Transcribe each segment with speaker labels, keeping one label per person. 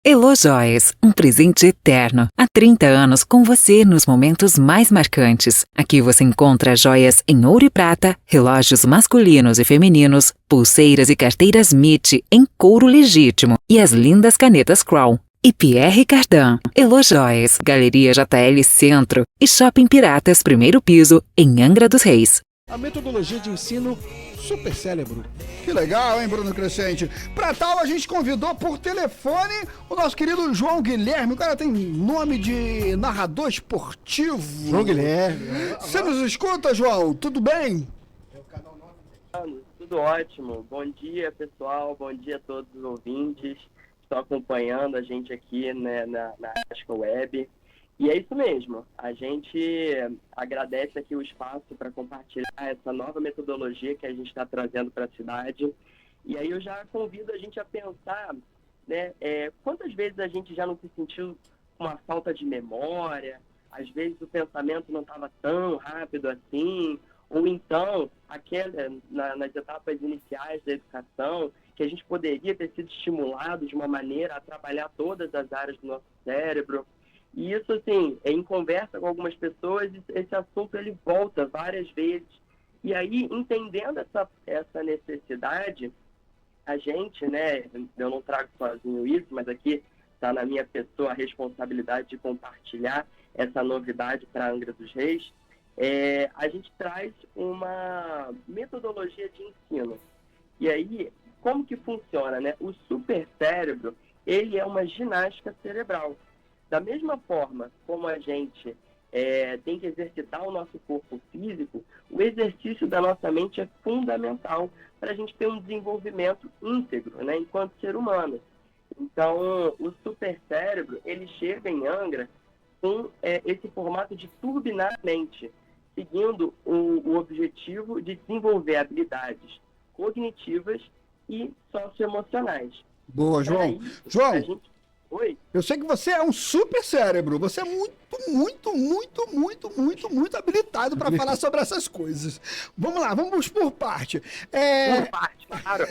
Speaker 1: Elo Joias, um presente eterno. Há 30 anos com você nos momentos mais marcantes. Aqui você encontra joias em ouro e prata, relógios masculinos e femininos, pulseiras e carteiras MIT em couro legítimo e as lindas canetas Crown. E Pierre Cardin, Elo Joias, Galeria JL Centro e Shopping Piratas primeiro piso em Angra dos Reis.
Speaker 2: A metodologia de ensino Super Cérebro.
Speaker 3: Que legal, hein, Bruno Crescente? Pra tal, a gente convidou por telefone o nosso querido João Guilherme. O cara tem nome de narrador esportivo.
Speaker 2: João Guilherme.
Speaker 3: Você nos escuta, João? Tudo bem?
Speaker 4: Tudo ótimo. Bom dia, pessoal. Bom dia a todos os ouvintes que estão acompanhando a gente aqui, né, na Asca Web. E é isso mesmo, a gente agradece aqui o espaço para compartilhar essa nova metodologia que a gente está trazendo para a cidade. E aí eu já convido a gente a pensar, né, quantas vezes a gente já não se sentiu com uma falta de memória, às vezes o pensamento não estava tão rápido assim, ou então, nas etapas iniciais da educação, que a gente poderia ter sido estimulado de uma maneira a trabalhar todas as áreas do nosso cérebro. E isso, assim, em conversa com algumas pessoas, esse assunto ele volta várias vezes. E aí, entendendo essa necessidade, a gente, né, eu não trago sozinho isso, mas aqui está na minha pessoa a responsabilidade de compartilhar essa novidade para Angra dos Reis, a gente traz uma metodologia de ensino. E aí, como que funciona, né? O supercérebro, ele é uma ginástica cerebral. Da mesma forma como a gente tem que exercitar o nosso corpo físico, o exercício da nossa mente é fundamental para a gente ter um desenvolvimento íntegro, né, enquanto ser humano. Então, o supercérebro, ele chega em Angra com esse formato de turbinar a mente, seguindo o objetivo de desenvolver habilidades cognitivas e socioemocionais.
Speaker 3: Boa, João. João,
Speaker 4: Oi?
Speaker 3: eu sei que você é um super cérebro. Você é muito habilitado para falar sobre essas coisas. Vamos lá, vamos por parte.
Speaker 4: Por parte, claro.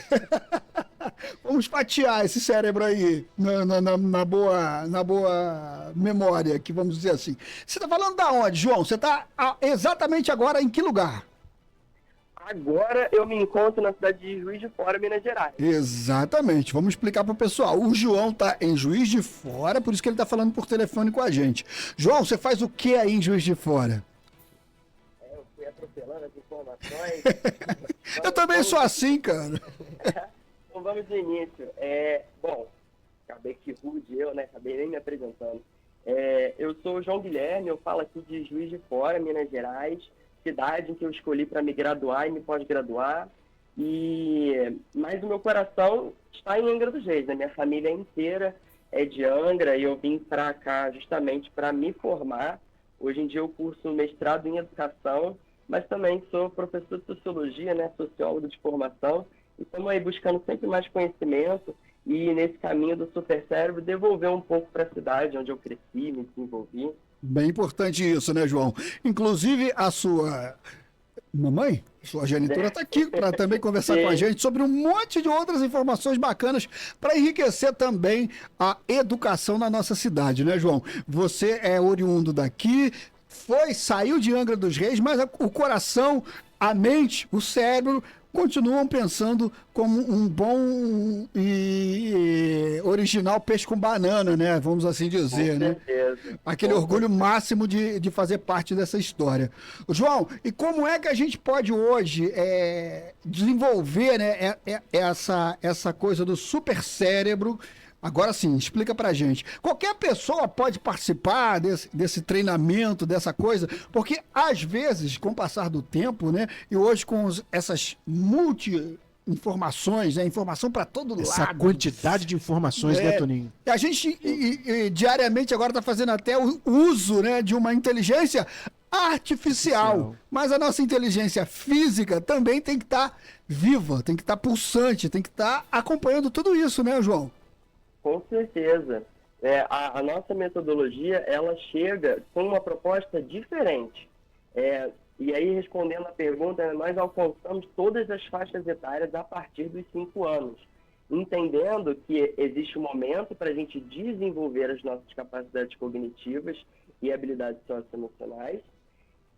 Speaker 3: Vamos fatiar esse cérebro aí na boa memória, que vamos dizer assim. Você está falando da onde, João? Você está exatamente agora em que lugar?
Speaker 4: Agora eu me encontro na cidade de Juiz de Fora, Minas Gerais.
Speaker 3: Exatamente. Vamos explicar para o pessoal. O João está em Juiz de Fora, por isso que ele está falando por telefone com a gente. João, você faz o que aí em Juiz de Fora?
Speaker 4: Eu fui atropelando as informações.
Speaker 3: Eu também sou assim, cara.
Speaker 4: Então vamos do início. Bom, acabei que rude eu, né? Acabei nem me apresentando. Eu sou o João Guilherme, eu falo aqui de Juiz de Fora, Minas Gerais, cidade em que eu escolhi para me graduar e me pós-graduar, mas o meu coração está em Angra dos Reis, né? Minha família inteira é de Angra e eu vim para cá justamente para me formar. Hoje em dia eu curso mestrado em educação, mas também sou professor de sociologia, né? Sociólogo de formação, e estamos aí buscando sempre mais conhecimento e nesse caminho do supercérebro devolver um pouco para a cidade onde eu cresci, me desenvolvi.
Speaker 3: Bem importante isso, né, João? Inclusive, a sua mamãe, sua genitora, está aqui para também conversar com a gente sobre um monte de outras informações bacanas para enriquecer também a educação na nossa cidade, né, João? Você é oriundo daqui, saiu de Angra dos Reis, mas o coração, a mente, o cérebro continuam pensando como um bom e original peixe com banana, né? Vamos assim dizer, né? Aquele orgulho máximo de fazer parte dessa história. João, e como é que a gente pode hoje desenvolver, né, essa coisa do super cérebro? Agora sim, explica pra gente. Qualquer pessoa pode participar desse treinamento, dessa coisa, porque às vezes, com o passar do tempo, né, e hoje com essas informações, né, informação para todo lado.
Speaker 2: Essa quantidade de informações, né, Toninho?
Speaker 3: A gente diariamente agora está fazendo até o uso, né, de uma inteligência artificial. Mas a nossa inteligência física também tem que estar viva, tem que estar pulsante, tem que estar acompanhando tudo isso, né, João?
Speaker 4: Com certeza. A nossa metodologia, ela chega com uma proposta diferente. E aí, respondendo a pergunta, nós alcançamos todas as faixas etárias a partir dos 5 anos. entendendo que existe um momento para a gente desenvolver as nossas capacidades cognitivas e habilidades socioemocionais,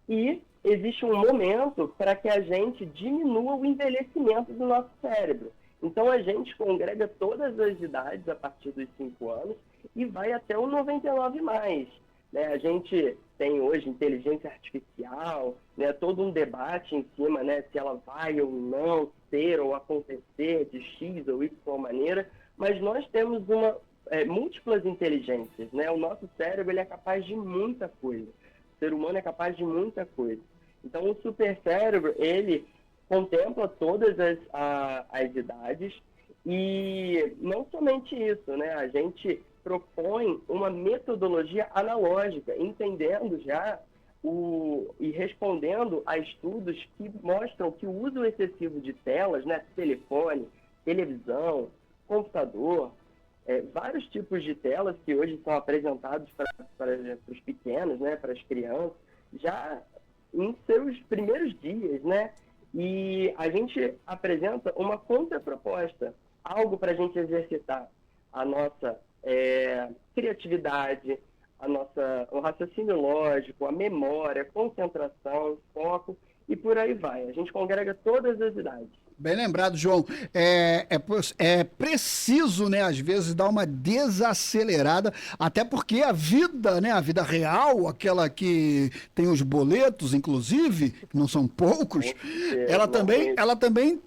Speaker 4: e existe um momento para que a gente diminua o envelhecimento do nosso cérebro. Então, a gente congrega todas as idades a partir dos 5 anos e vai até o 99 mais. Né? A gente tem hoje inteligência artificial, né? Todo um debate em cima, né? Se ela vai ou não ser ou acontecer de X ou Y maneira, mas nós temos múltiplas inteligências. Né? O nosso cérebro ele é capaz de muita coisa. O ser humano é capaz de muita coisa. Então, o supercérebro, ele contempla todas as idades e não somente isso, né? A gente propõe uma metodologia analógica, entendendo já e respondendo a estudos que mostram que o uso excessivo de telas, né? Telefone, televisão, computador, vários tipos de telas que hoje são apresentados para os pequenos, né? Para as crianças, já em seus primeiros dias, né? E a gente apresenta uma contraproposta, algo para a gente exercitar a nossa criatividade, o raciocínio lógico, a memória, concentração, foco e por aí vai. A gente congrega todas as idades.
Speaker 3: Bem lembrado, João. É preciso, né, às vezes, dar uma desacelerada, até porque a vida, né, a vida real, aquela que tem os boletos, inclusive, que não são poucos, ela também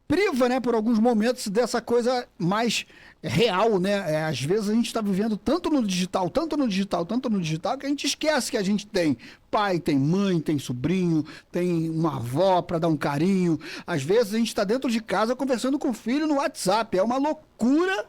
Speaker 3: priva, né, por alguns momentos dessa coisa mais real, né? Às vezes a gente está vivendo tanto no digital, que a gente esquece que a gente tem pai, tem mãe, tem sobrinho, tem uma avó para dar um carinho. Às vezes a gente está dentro de casa conversando com o filho no WhatsApp. É uma loucura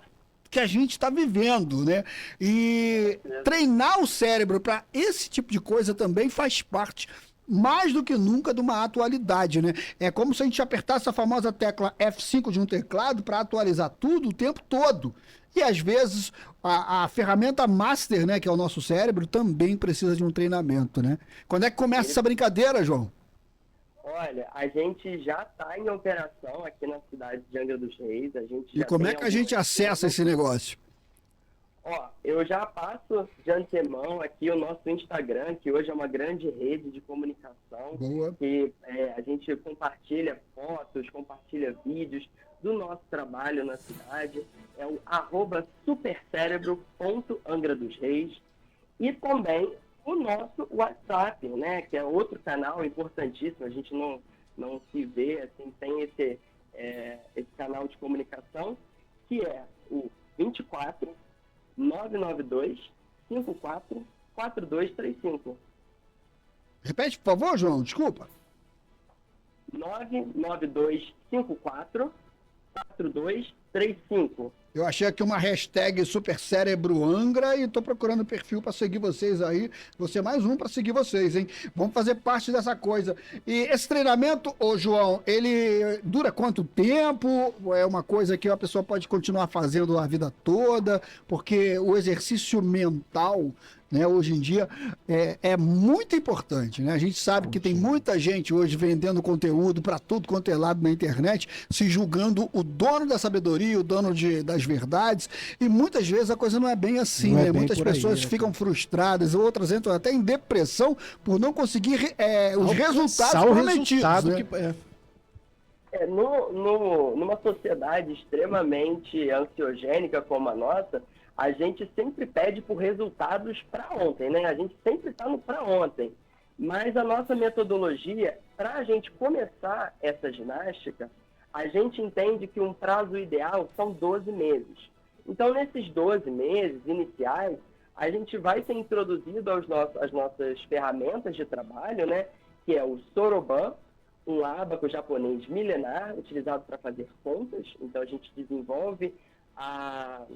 Speaker 3: que a gente está vivendo, né? E treinar o cérebro para esse tipo de coisa também faz parte mais do que nunca de uma atualidade, né? É como se a gente apertasse a famosa tecla F5 de um teclado para atualizar tudo o tempo todo. E às vezes a ferramenta master, né, que é o nosso cérebro, também precisa de um treinamento, né? Quando é que começa essa brincadeira, João?
Speaker 4: Olha, a gente já está em operação aqui na cidade de Angra dos Reis.
Speaker 3: E como é que a gente acessa esse negócio?
Speaker 4: Ó, eu já passo de antemão aqui o nosso Instagram, que hoje é uma grande rede de comunicação.
Speaker 3: Boa.
Speaker 4: Que a gente compartilha fotos, compartilha vídeos do nosso trabalho na cidade. É o @supercerebro.angradosreis. E também o nosso WhatsApp, né? Que é outro canal importantíssimo. A gente não se vê, assim, tem esse canal de comunicação, que é o 24 992 54 4235.
Speaker 3: Repete, por favor, João, desculpa.
Speaker 4: 992 54 4235.
Speaker 3: Eu achei aqui uma hashtag Supercérebro Angra e tô procurando perfil para seguir vocês aí. Você mais um para seguir vocês, hein? Vamos fazer parte dessa coisa. E esse treinamento, ô João, ele dura quanto tempo? É uma coisa que a pessoa pode continuar fazendo a vida toda? Porque o exercício mental, né, hoje em dia é muito importante, né? A gente sabe que tem muita gente hoje vendendo conteúdo para tudo quanto é lado na internet, se julgando o dono da sabedoria, o dono das verdades, e muitas vezes a coisa não é bem assim, né? Muitas pessoas ficam frustradas, outras entram até em depressão por não conseguir os resultados prometidos, né?
Speaker 4: Numa sociedade extremamente ansiogênica como a nossa, a gente sempre pede por resultados para ontem, né? A gente sempre está no para ontem. Mas a nossa metodologia, para a gente começar essa ginástica, a gente entende que um prazo ideal são 12 meses. Então, nesses 12 meses iniciais, a gente vai ser introduzido às nossas ferramentas de trabalho, né? Que é o Soroban, um ábaco japonês milenar, utilizado para fazer contas. Então, a gente desenvolve as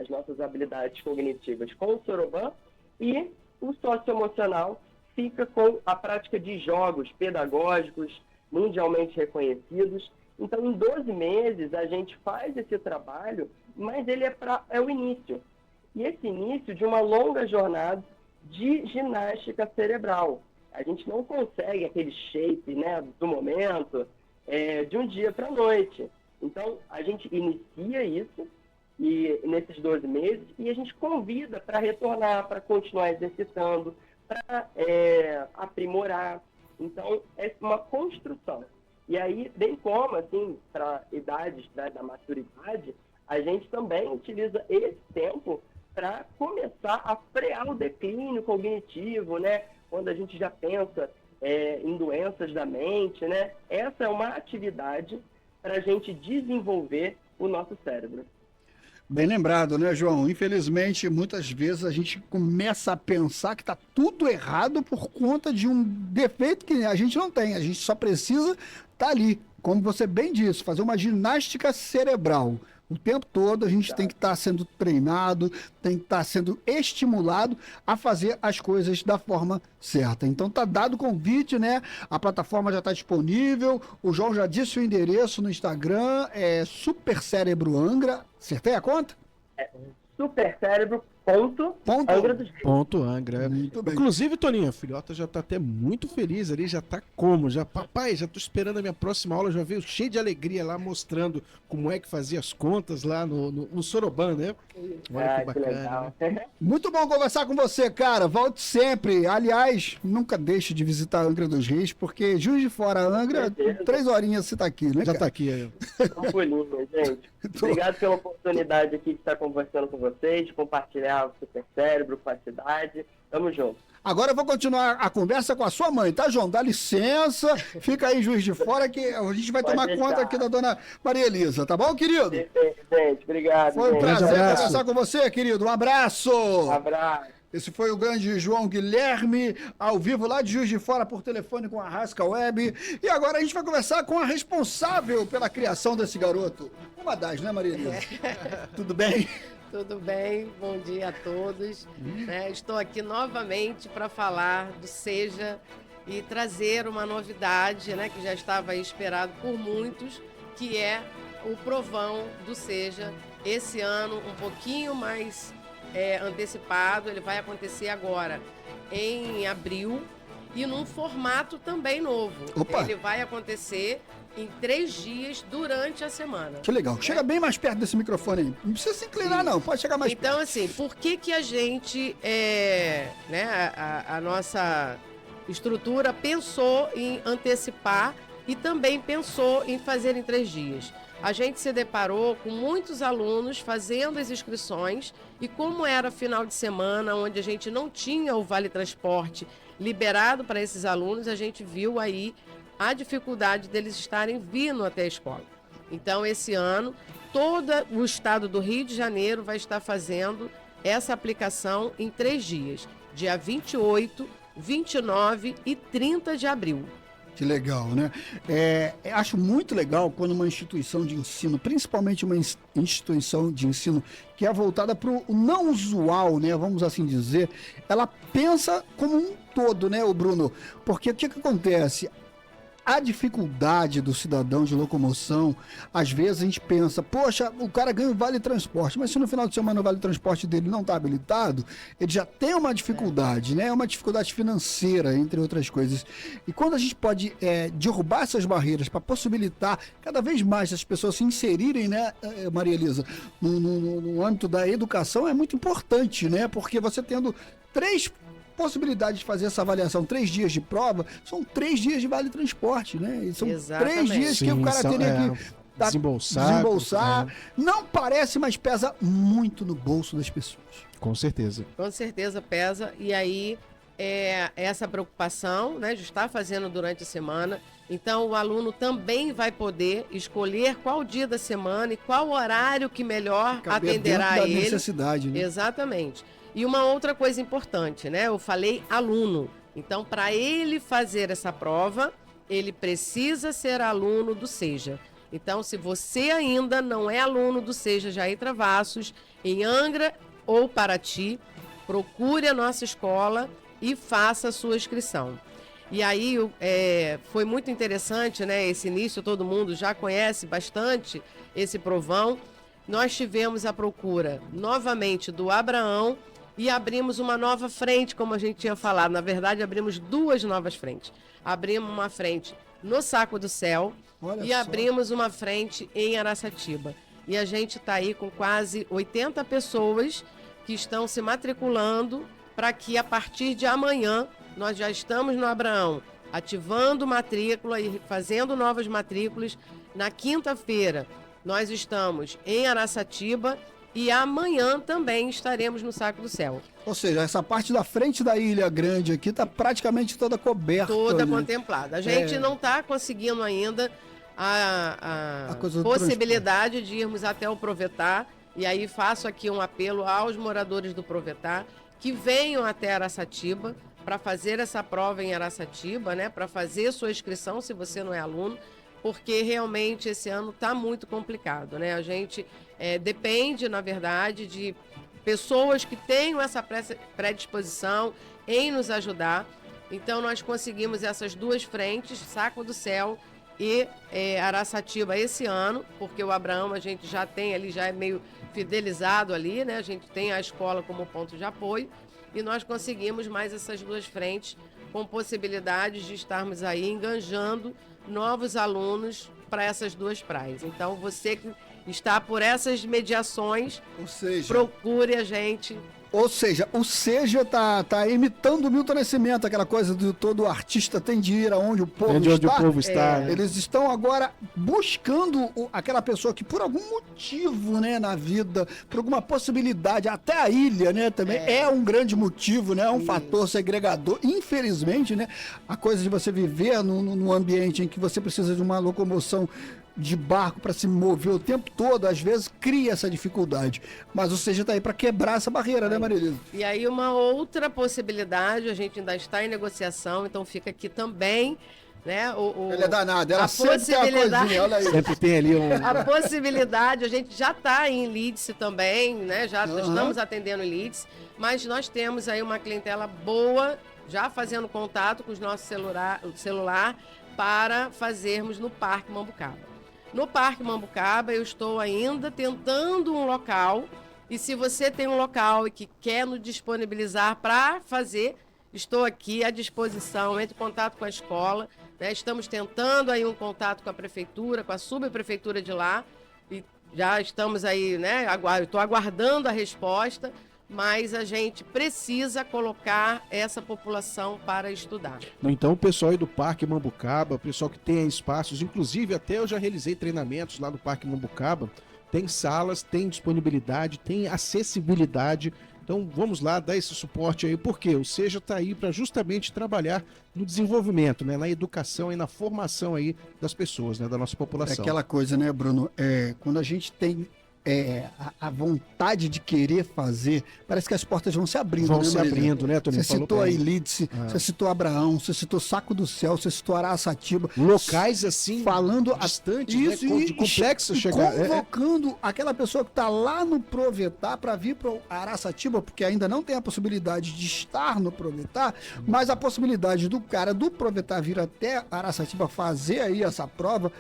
Speaker 4: nossas habilidades cognitivas com o Soroban, e o socioemocional fica com a prática de jogos pedagógicos mundialmente reconhecidos. Então, em 12 meses, a gente faz esse trabalho, mas ele é o início. E esse início de uma longa jornada de ginástica cerebral. A gente não consegue aquele shape, né, do momento, de um dia para a noite. Então, a gente inicia isso e nesses 12 meses e a gente convida para retornar, para continuar exercitando, para aprimorar. Então, é uma construção. E aí, bem como, assim, para idades da maturidade, a gente também utiliza esse tempo para começar a frear o declínio cognitivo, né? Quando a gente já pensa em doenças da mente, né? Essa é uma atividade para a gente desenvolver o nosso cérebro.
Speaker 3: Bem lembrado, né, João? Infelizmente, muitas vezes a gente começa a pensar que está tudo errado por conta de um defeito que a gente não tem. A gente só precisa estar ali, como você bem disse, fazer uma ginástica cerebral. O tempo todo a gente tem que estar sendo treinado, tem que estar sendo estimulado a fazer as coisas da forma certa. Então tá dado o convite, né? A plataforma já está disponível. O João já disse o endereço no Instagram, é Super Cérebro Angra. Acertei a conta?
Speaker 4: Supercérebro.Angra dos Reis.
Speaker 2: Ponto Angra.
Speaker 3: Muito bem.
Speaker 2: Inclusive, Toninho, a filhota já tá até muito feliz ali, já tá como? Já, papai, já tô esperando a minha próxima aula, já veio cheio de alegria lá, mostrando como é que fazia as contas lá no Soroban, né? Olha que bacana.
Speaker 4: Legal.
Speaker 2: Né?
Speaker 3: Muito bom conversar com você, cara. Volte sempre. Aliás, nunca deixe de visitar Angra dos Reis, porque Juiz de Fora, Angra, 3 horinhas você tá aqui, né,
Speaker 2: Já
Speaker 3: cara?
Speaker 2: tá aqui aí.
Speaker 4: Um pulinho, gente. Obrigado pela oportunidade aqui de estar conversando com vocês, de compartilhar o Super Cérebro com a cidade. Tamo junto.
Speaker 3: Agora eu vou continuar a conversa com a sua mãe, tá, João? Dá licença, fica aí, Juiz de Fora, que a gente vai
Speaker 4: Pode
Speaker 3: tomar
Speaker 4: deixar.
Speaker 3: conta aqui da dona Maria Elisa, tá bom, querido?
Speaker 4: Perfeito, gente. Obrigado.
Speaker 3: Foi um
Speaker 4: gente.
Speaker 3: prazer
Speaker 2: abraço.
Speaker 3: conversar com você, querido. Um abraço!
Speaker 4: Um abraço.
Speaker 3: Esse foi o grande João Guilherme, ao vivo lá de Juiz de Fora por telefone com a Rasca Web. E agora a gente vai conversar com a responsável pela criação desse garoto. Uma das, né, Maria Elisa? Tudo bem?
Speaker 5: Tudo bem? Bom dia a todos. Estou aqui novamente para falar do Seja e trazer uma novidade, né, que já estava aí esperado por muitos, que é o provão do Seja. Esse ano, um pouquinho mais antecipado, ele vai acontecer agora em abril e num formato também novo.
Speaker 3: Opa!
Speaker 5: Ele vai acontecer em 3 dias durante a semana.
Speaker 3: Que legal. Chega bem mais perto desse microfone aí. Não precisa se inclinar, não. Pode chegar mais
Speaker 5: Então, assim, por que a gente, a nossa estrutura pensou em antecipar e também pensou em fazer em 3 dias? A gente se deparou com muitos alunos fazendo as inscrições e como era final de semana, onde a gente não tinha o Vale Transporte liberado para esses alunos, a gente viu aí a dificuldade deles estarem vindo até a escola. Então, esse ano, todo o estado do Rio de Janeiro vai estar fazendo essa aplicação em 3 dias, dia 28, 29 e 30 de abril.
Speaker 3: Que legal, né? Acho muito legal quando uma instituição de ensino, principalmente uma instituição de ensino que é voltada para o não usual, né? Vamos assim dizer, ela pensa como um todo, né, o Bruno? Porque o que acontece? A dificuldade do cidadão de locomoção, às vezes a gente pensa, poxa, o cara ganha o Vale Transporte, mas se no final de semana o Vale Transporte dele não está habilitado, ele já tem uma dificuldade, né? Uma dificuldade financeira, entre outras coisas. E quando a gente pode derrubar essas barreiras para possibilitar cada vez mais as pessoas se inserirem, né, Maria Elisa, no âmbito da educação, é muito importante, né? Porque você tendo 3 possibilidade de fazer essa avaliação, 3 dias de prova, são 3 dias de Vale Transporte, né? E são
Speaker 5: Exatamente.
Speaker 3: 3 dias que
Speaker 2: Sim,
Speaker 3: o cara teria que desembolsar. Não parece, mas pesa muito no bolso das pessoas.
Speaker 2: Com certeza.
Speaker 5: Com certeza pesa, e aí essa preocupação, né, de estar fazendo durante a semana. Então o aluno também vai poder escolher qual dia da semana e qual horário que melhor
Speaker 3: Caber
Speaker 5: atenderá
Speaker 3: dentro
Speaker 5: a
Speaker 3: da
Speaker 5: ele.
Speaker 3: necessidade, né?
Speaker 5: Exatamente. E uma outra coisa importante, né? Eu falei aluno. Então, para ele fazer essa prova, ele precisa ser aluno do Seja. Então, se você ainda não é aluno do Seja Jair Travassos, em Angra ou Paraty, procure a nossa escola e faça a sua inscrição. E aí, foi muito interessante, né? Esse início, todo mundo já conhece bastante esse provão. Nós tivemos a procura novamente do Abraão, e abrimos uma nova frente, como a gente tinha falado. Na verdade, abrimos 2 novas frentes. Abrimos uma frente no Saco do Céu
Speaker 3: Olha
Speaker 5: e
Speaker 3: só.
Speaker 5: abrimos uma frente em Araçatiba. E a gente está aí com quase 80 pessoas que estão se matriculando para que a partir de amanhã nós já estamos no Abraão, ativando matrícula e fazendo novas matrículas. Na quinta-feira nós estamos em Araçatiba e amanhã também estaremos no Saco do Céu.
Speaker 3: Ou seja, essa parte da frente da Ilha Grande aqui está praticamente toda coberta.
Speaker 5: Toda
Speaker 3: né?
Speaker 5: contemplada. A gente não está conseguindo ainda a
Speaker 3: A coisa do
Speaker 5: possibilidade de irmos até o Provetá. E aí faço aqui um apelo aos moradores do Provetá que venham até Araçatiba para fazer essa prova em Araçatiba, né? Para fazer sua inscrição se você não é aluno, porque realmente esse ano está muito complicado, né? A gente depende, na verdade, de pessoas que tenham essa predisposição em nos ajudar. Então, nós conseguimos essas duas frentes, Saco do Céu e Araçatiba esse ano, porque o Abraão a gente já tem ali, já é meio fidelizado ali, né? A gente tem a escola como ponto de apoio e nós conseguimos mais essas duas frentes com possibilidades de estarmos aí enganjando novos alunos para essas duas praias. Então, você que está por essas mediações,
Speaker 3: Ou seja,
Speaker 5: procure a gente.
Speaker 3: o Seja tá imitando o Milton Nascimento, aquela coisa de todo artista tem de ir aonde o povo
Speaker 2: Onde
Speaker 3: está.
Speaker 2: o povo está, né?
Speaker 3: Eles estão agora buscando aquela pessoa que por algum motivo, né, na vida, por alguma possibilidade, até a ilha, né, também é um grande motivo, né, é um fator segregador. Infelizmente, né, a coisa de você viver num ambiente em que você precisa de uma locomoção de barco para se mover o tempo todo, às vezes cria essa dificuldade. Mas o Seja está aí para quebrar essa barreira, né, Marilisa?
Speaker 5: E aí uma outra possibilidade, a gente ainda está em negociação, então fica aqui também, né?
Speaker 3: Ele é danado, ela
Speaker 5: a
Speaker 3: sempre tem uma
Speaker 5: possibilidade-
Speaker 3: coisinha, olha aí.
Speaker 2: Sempre tem ali um...
Speaker 5: A possibilidade, a gente já está em Lídice também, né? Já estamos atendendo em Lídice, mas nós temos aí uma clientela boa, já fazendo contato com os nossos celular para fazermos no Parque Mambucaba. No Parque Mambucaba, eu estou ainda tentando um local, e se você tem um local e que quer nos disponibilizar para fazer, estou aqui à disposição, entre em contato com a escola, né? Estamos tentando aí um contato com a prefeitura, com a subprefeitura de lá, e já estamos aí, né? Estou aguardando a resposta, mas a gente precisa colocar essa população para estudar.
Speaker 2: Então, o pessoal aí do Parque Mambucaba, o pessoal que tem espaços, inclusive até eu já realizei treinamentos lá no Parque Mambucaba, tem salas, tem disponibilidade, tem acessibilidade. Então, vamos lá dar esse suporte aí, porque o Seja está aí para justamente trabalhar no desenvolvimento, né, na educação e na formação aí das pessoas, né, da nossa
Speaker 3: É
Speaker 2: população.
Speaker 3: aquela coisa, né, Bruno? Quando a gente tem a vontade de querer fazer, parece que as portas vão se abrindo.
Speaker 2: Vão
Speaker 3: né,
Speaker 2: se
Speaker 3: Marília?
Speaker 2: abrindo, né, Toninho?
Speaker 3: Você
Speaker 2: Falou
Speaker 3: citou
Speaker 2: pra
Speaker 3: aí
Speaker 2: ele.
Speaker 3: Lídice, você citou Abraão, você citou Saco do Céu, você citou Araçatiba.
Speaker 2: Locais assim,
Speaker 3: falando
Speaker 2: distantes,
Speaker 3: isso,
Speaker 2: né, de complexo chegar.
Speaker 3: convocando aquela pessoa que está lá no Provetá para vir para o Araçatiba, porque ainda não tem a possibilidade de estar no Provetá, mas a possibilidade do cara do Provetá vir até Araçatiba fazer aí essa prova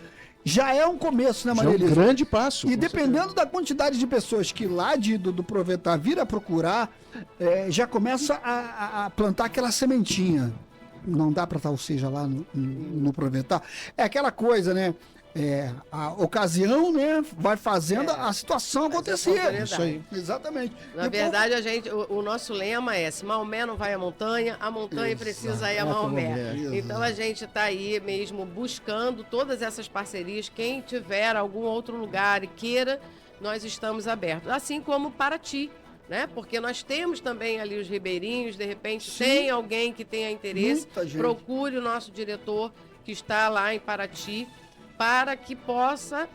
Speaker 3: já é um começo, né,
Speaker 2: Já é
Speaker 3: Maria
Speaker 2: um
Speaker 3: Elisa?
Speaker 2: grande passo.
Speaker 3: E
Speaker 2: com
Speaker 3: dependendo da quantidade de pessoas que lá do Provetá vir a procurar, já começa a plantar aquela sementinha. Não dá para estar, ou seja, lá no Provetá. É aquela coisa, né? A ocasião, né, vai fazendo a situação acontecer.
Speaker 5: oportunidade.
Speaker 2: Isso aí.
Speaker 3: Exatamente.
Speaker 5: Na verdade, o nosso lema é: se Maomé não vai à montanha, a montanha precisa ir a Maomé. Então a gente está aí mesmo buscando todas essas parcerias. Quem tiver algum outro lugar e queira, nós estamos abertos. Assim como Paraty, né? Porque nós temos também ali os ribeirinhos, de repente tem alguém que tenha interesse,
Speaker 3: Muita gente.
Speaker 5: procure o nosso diretor que está lá em Paraty, para que possa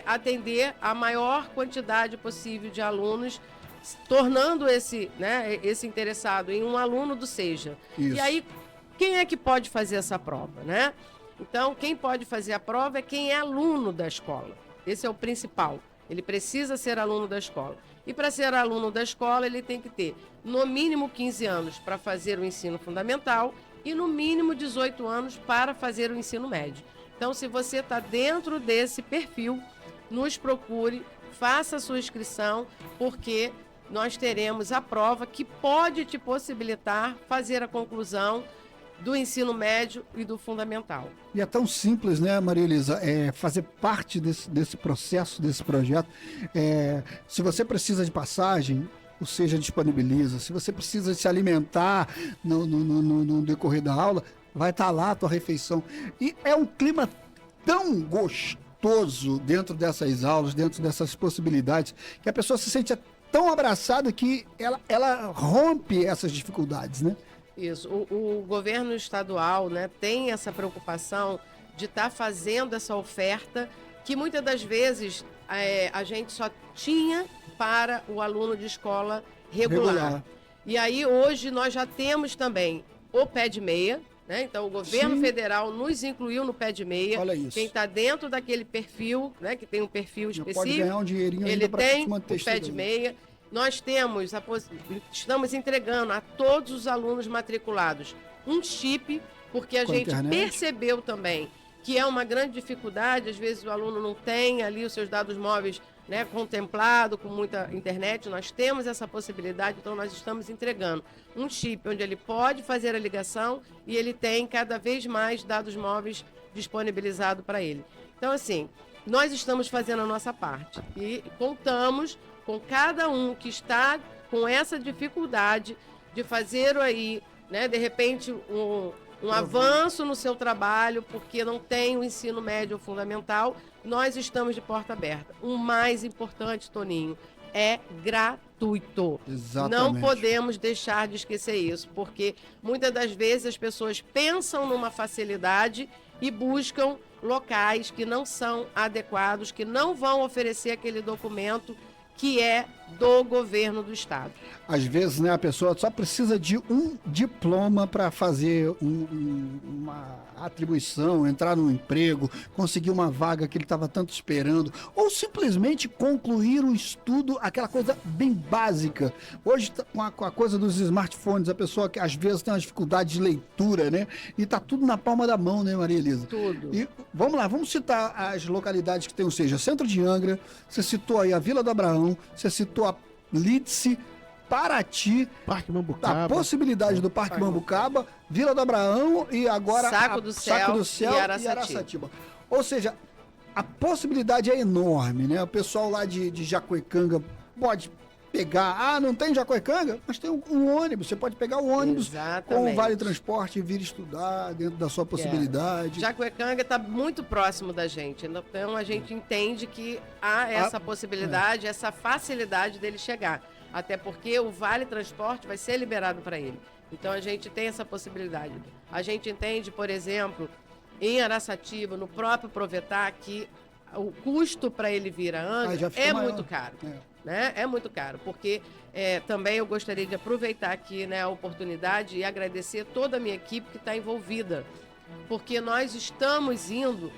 Speaker 5: atender a maior quantidade possível de alunos, tornando esse interessado em um aluno do Seja.
Speaker 3: Isso.
Speaker 5: E aí, quem é que pode fazer essa prova, né? Então, quem pode fazer a prova é quem é aluno da escola. Esse é o principal. Ele precisa ser aluno da escola. E para ser aluno da escola, ele tem que ter, no mínimo, 15 anos para fazer o ensino fundamental e, no mínimo, 18 anos para fazer o ensino médio. Então, se você está dentro desse perfil, nos procure, faça a sua inscrição, porque nós teremos a prova que pode te possibilitar fazer a conclusão do ensino médio e do fundamental.
Speaker 3: E é tão simples, né, Maria Elisa, fazer parte desse processo, desse projeto. Se você precisa de passagem, o Seja disponibiliza. Se você precisa se alimentar no decorrer da aula, vai estar lá a tua refeição. E é um clima tão gostoso dentro dessas aulas, dentro dessas possibilidades, que a pessoa se sente tão abraçada que ela rompe essas dificuldades, né?
Speaker 5: Isso. O governo estadual, né, tem essa preocupação de estar fazendo essa oferta que muitas das vezes a gente só tinha para o aluno de escola regular. E aí hoje nós já temos também o pé de meia, né? Então o governo federal nos incluiu no pé de meia.
Speaker 3: Olha isso.
Speaker 5: Quem está dentro daquele perfil, né, que tem um perfil específico,
Speaker 3: pode ganhar um dinheirinho
Speaker 5: ele
Speaker 3: ainda
Speaker 5: tem
Speaker 3: se manter
Speaker 5: o pé de
Speaker 3: estudando.
Speaker 5: meia. Nós temos, estamos entregando a todos os alunos matriculados um chip, porque a
Speaker 3: Com
Speaker 5: gente
Speaker 3: internet.
Speaker 5: percebeu também que é uma grande dificuldade, às vezes o aluno não tem ali os seus dados móveis, né, contemplado com muita internet. Nós temos essa possibilidade, então nós estamos entregando um chip onde ele pode fazer a ligação e ele tem cada vez mais dados móveis disponibilizados para ele. Então, assim, nós estamos fazendo a nossa parte e contamos com cada um que está com essa dificuldade de fazer aí, né, de repente, um avanço no seu trabalho, porque não tem o ensino médio fundamental. Nós estamos de porta aberta. O mais importante, Toninho, é gratuito.
Speaker 3: Exatamente.
Speaker 5: Não podemos deixar de esquecer isso, porque muitas das vezes as pessoas pensam numa facilidade e buscam locais que não são adequados, que não vão oferecer aquele documento que é do governo do estado.
Speaker 3: Às vezes, né, a pessoa só precisa de um diploma para fazer uma atribuição, entrar num emprego, conseguir uma vaga que ele estava tanto esperando, ou simplesmente concluir um estudo, aquela coisa bem básica. Hoje, com a coisa dos smartphones, a pessoa que às vezes tem uma dificuldade de leitura, né? E tá tudo na palma da mão, né, Maria Elisa?
Speaker 5: Tudo.
Speaker 3: E vamos lá, vamos citar as localidades que tem, ou seja, Centro de Angra, você citou aí a Vila do Abraão, você citou a Lídice, Paraty,
Speaker 2: Parque
Speaker 3: a
Speaker 2: Mambucaba.
Speaker 3: possibilidade do Parque Mambucaba, Vila do Abraão e agora
Speaker 5: Saco do Céu
Speaker 3: Céu
Speaker 5: e
Speaker 3: e
Speaker 5: Araçatiba.
Speaker 3: Araçatiba. Ou seja, a possibilidade é enorme, né? O pessoal lá de Jacuecanga pode pegar, não tem Jacuecanga, mas tem um ônibus, você pode pegar o ônibus com o
Speaker 5: Exatamente.
Speaker 3: Vale Transporte e vir estudar dentro da sua possibilidade.
Speaker 5: Jacuecanga está muito próximo da gente, então a gente entende que há essa possibilidade, essa facilidade dele chegar, até porque o Vale Transporte vai ser liberado para ele. Então a gente tem essa possibilidade. A gente entende, por exemplo, em Araçatiba, no próprio Provetá, que o custo para ele vir a Angra
Speaker 3: já fica
Speaker 5: é
Speaker 3: maior.
Speaker 5: muito caro. Né? É muito caro, porque também eu gostaria de aproveitar aqui, né, a oportunidade e agradecer toda a minha equipe que está envolvida, porque nós estamos indo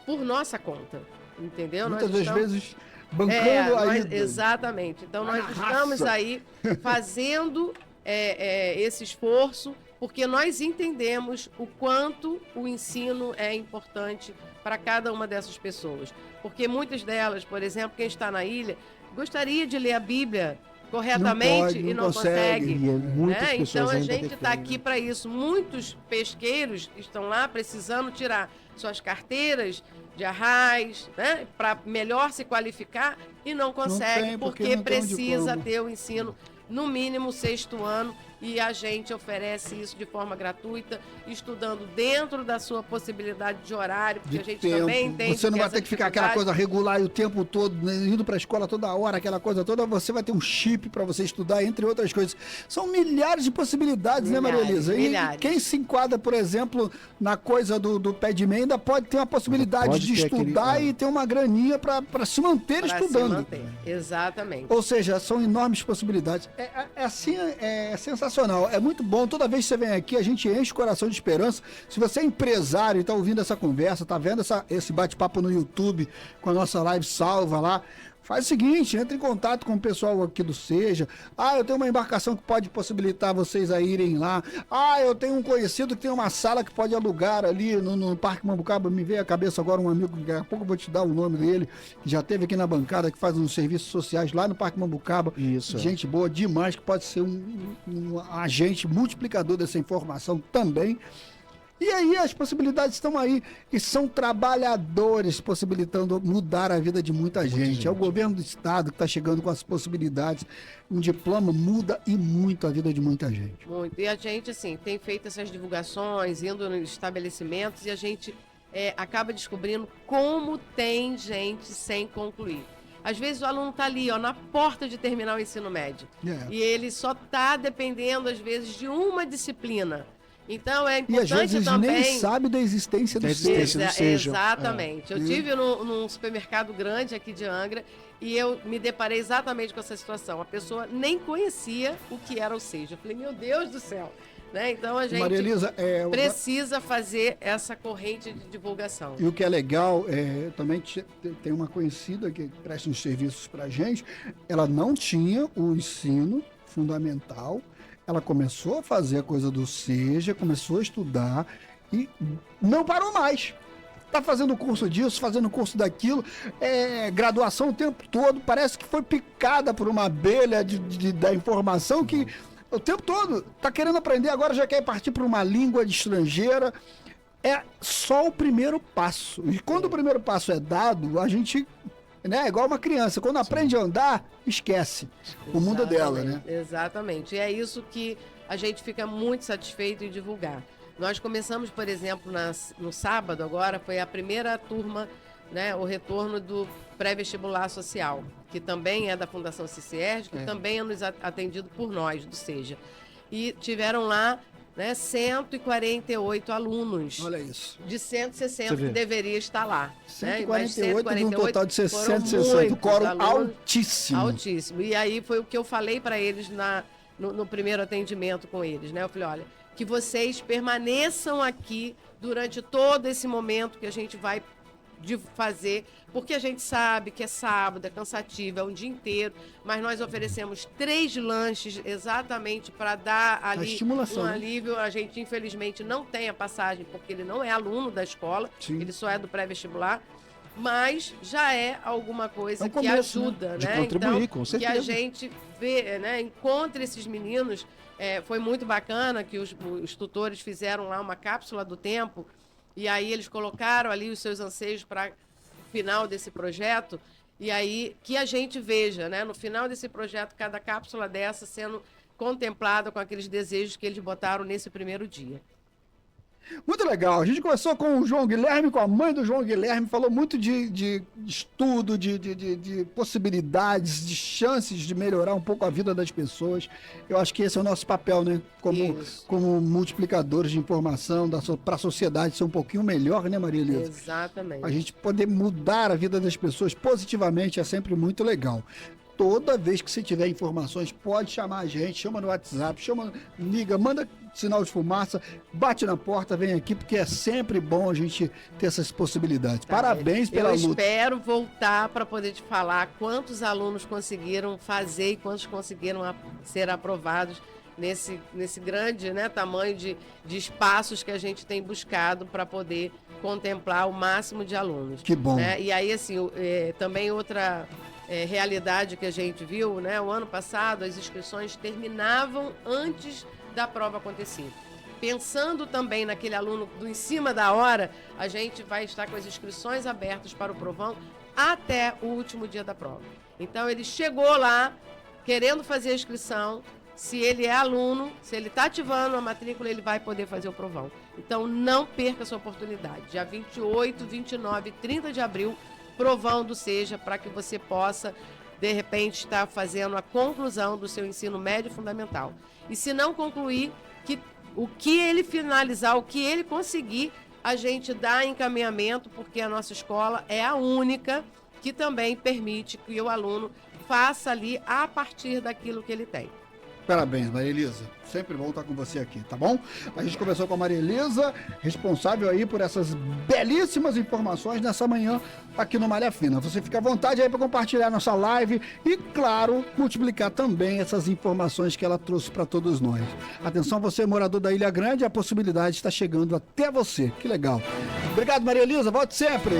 Speaker 5: por nossa conta, entendeu?
Speaker 3: Muitas
Speaker 5: Nós
Speaker 3: das vezes bancando a ida.
Speaker 5: Exatamente. Então
Speaker 3: Vai
Speaker 5: nós
Speaker 3: na
Speaker 5: estamos
Speaker 3: raça.
Speaker 5: aí fazendo esse esforço, porque nós entendemos o quanto o ensino é importante para cada uma dessas pessoas. Porque muitas delas, por exemplo, quem está na ilha, gostaria de ler a Bíblia corretamente
Speaker 3: Não
Speaker 5: e não
Speaker 3: consegue.
Speaker 5: consegue.
Speaker 2: E muitas
Speaker 5: Né?
Speaker 2: pessoas
Speaker 5: Então a
Speaker 2: ainda
Speaker 5: gente está
Speaker 2: defendem.
Speaker 5: aqui para isso. Muitos pesqueiros estão lá precisando tirar suas carteiras de arraiz, né, para melhor se qualificar e não consegue
Speaker 3: tem, porque
Speaker 5: porque
Speaker 3: não tem um
Speaker 5: precisa
Speaker 3: diploma.
Speaker 5: ter o ensino no mínimo 6º ano, e a gente oferece isso de forma gratuita, estudando dentro da sua possibilidade de horário, porque a gente também entende
Speaker 3: Você não vai
Speaker 5: essa
Speaker 3: ter que ficar aquela
Speaker 5: dificuldade-
Speaker 3: coisa regular e o tempo todo, né, indo para a escola toda hora, aquela coisa toda. Você vai ter um chip para você estudar, entre outras coisas. São milhares de possibilidades, né, Maria
Speaker 5: Milhares,
Speaker 3: Elisa? E
Speaker 5: milhares.
Speaker 3: quem se enquadra, por exemplo, na coisa do pé de meia, ainda pode ter uma possibilidade
Speaker 2: Pode
Speaker 3: de
Speaker 2: ter aquele-
Speaker 3: estudar e ter uma graninha para se manter
Speaker 5: pra se
Speaker 3: estudando.
Speaker 5: manter. Exatamente.
Speaker 3: Ou seja, são enormes possibilidades. Assim, é sensacional. É muito bom. Toda vez que você vem aqui, a gente enche o coração de esperança. Se você é empresário e está ouvindo essa conversa, está vendo esse bate-papo no YouTube com a nossa live salva lá, Faz o seguinte, entra em contato com o pessoal aqui do Seja. Eu tenho uma embarcação que pode possibilitar vocês a irem lá. Eu tenho um conhecido que tem uma sala que pode alugar ali no Parque Mambucaba. Me veio à cabeça agora um amigo, daqui a pouco eu vou te dar o nome dele, que já esteve aqui na bancada, que faz uns serviços sociais lá no Parque Mambucaba.
Speaker 2: Isso.
Speaker 3: Gente boa demais, que pode ser um agente multiplicador dessa informação também. E aí as possibilidades estão aí, e são trabalhadores possibilitando mudar a vida de muita gente. É o governo do estado que está chegando com as possibilidades. Um diploma muda e muito a vida de muita gente.
Speaker 5: Muito. E a gente, assim, tem feito essas divulgações, indo nos estabelecimentos, e a gente acaba descobrindo como tem gente sem concluir. Às vezes o aluno está ali, na porta de terminar o ensino médio. E ele só está dependendo, às vezes, de uma disciplina. Então é importante
Speaker 3: também... E às vezes
Speaker 5: também...
Speaker 3: nem sabe da existência do Seja.
Speaker 5: Exatamente. Eu tive num supermercado grande aqui de Angra e eu me deparei exatamente com essa situação. A pessoa nem conhecia o que era o Seja. Eu falei, meu Deus do céu. Né? Então a gente precisa fazer essa corrente de divulgação.
Speaker 3: E o que é legal, também tem uma conhecida que presta uns serviços para a gente, ela não tinha o ensino fundamental, ela começou a fazer a coisa do Seja, começou a estudar e não parou mais. Está fazendo curso disso, fazendo curso daquilo, graduação o tempo todo, parece que foi picada por uma abelha da informação que o tempo todo está querendo aprender, agora já quer partir para uma língua estrangeira. É só o primeiro passo. E quando o primeiro passo é dado, a gente... É igual uma criança, quando aprende a andar, esquece. O mundo é dela, né?
Speaker 5: Exatamente. E é isso que a gente fica muito satisfeito em divulgar. Nós começamos, por exemplo, no sábado agora, foi a primeira turma, né, o retorno do pré-vestibular social, que também é da Fundação CICERJ, que também é nos atendido por nós, do Seja. E tiveram lá, né, 148 alunos.
Speaker 3: Olha isso.
Speaker 5: De 160 que deveria estar lá.
Speaker 3: 148 de um total de 160. O quórum altíssimo.
Speaker 5: Altíssimo. E aí foi o que eu falei para eles no primeiro atendimento com eles, né? Eu falei, olha, que vocês permaneçam aqui durante todo esse momento que a gente vai fazer, porque a gente sabe que é sábado, é cansativo, é um dia inteiro, mas nós oferecemos 3 lanches exatamente para dar ali um alívio. A gente, infelizmente, não tem a passagem, porque ele não é aluno da escola, ele só é do pré-vestibular, mas já é alguma coisa que ajuda, né?
Speaker 2: De contribuir, com certeza.
Speaker 5: Que a gente vê, né? Encontre esses meninos. Foi muito bacana que os tutores fizeram lá uma cápsula do tempo. E aí eles colocaram ali os seus anseios para o final desse projeto. E aí que a gente veja, né, no final desse projeto, cada cápsula dessa sendo contemplada com aqueles desejos que eles botaram nesse primeiro dia.
Speaker 3: Muito legal. A gente começou com o João Guilherme, com a mãe do João Guilherme, falou muito de estudo, de possibilidades, de chances de melhorar um pouco a vida das pessoas. Eu acho que esse é o nosso papel, né? Como multiplicadores de informação para a sociedade ser um pouquinho melhor, né, Maria Elisa?
Speaker 5: Exatamente.
Speaker 3: A gente poder mudar a vida das pessoas positivamente é sempre muito legal. Toda vez que você tiver informações, pode chamar a gente, chama no WhatsApp, liga, manda sinal de fumaça, bate na porta, vem aqui, porque é sempre bom a gente ter essas possibilidades. Parabéns pela luta.
Speaker 5: Eu espero voltar para poder te falar quantos alunos conseguiram fazer e quantos conseguiram ser aprovados nesse grande, né, tamanho de espaços que a gente tem buscado para poder contemplar o máximo de alunos.
Speaker 3: Que bom.
Speaker 5: Né? E aí, assim, também outra... realidade que a gente viu, né? O ano passado as inscrições terminavam antes da prova acontecer. Pensando também naquele aluno do em cima da hora, a gente vai estar com as inscrições abertas para o provão até o último dia da prova. Então ele chegou lá querendo fazer a inscrição, se ele é aluno, se ele está ativando a matrícula, ele vai poder fazer o provão. Então não perca essa oportunidade. Dia 28, 29 e 30 de abril, provão do Seja, para que você possa, de repente, estar fazendo a conclusão do seu ensino médio fundamental. E se não concluir, o que ele finalizar, o que ele conseguir, a gente dá encaminhamento, porque a nossa escola é a única que também permite que o aluno faça ali a partir daquilo que ele tem.
Speaker 3: Parabéns, Maria Elisa. Sempre bom estar com você aqui, tá bom? A gente conversou com a Maria Elisa, responsável aí por essas belíssimas informações nessa manhã aqui no Malha Fina. Você fica à vontade aí para compartilhar nossa live e, claro, multiplicar também essas informações que ela trouxe para todos nós. Atenção, você morador da Ilha Grande, a possibilidade está chegando até você. Que legal. Obrigado, Maria Elisa. Volte sempre.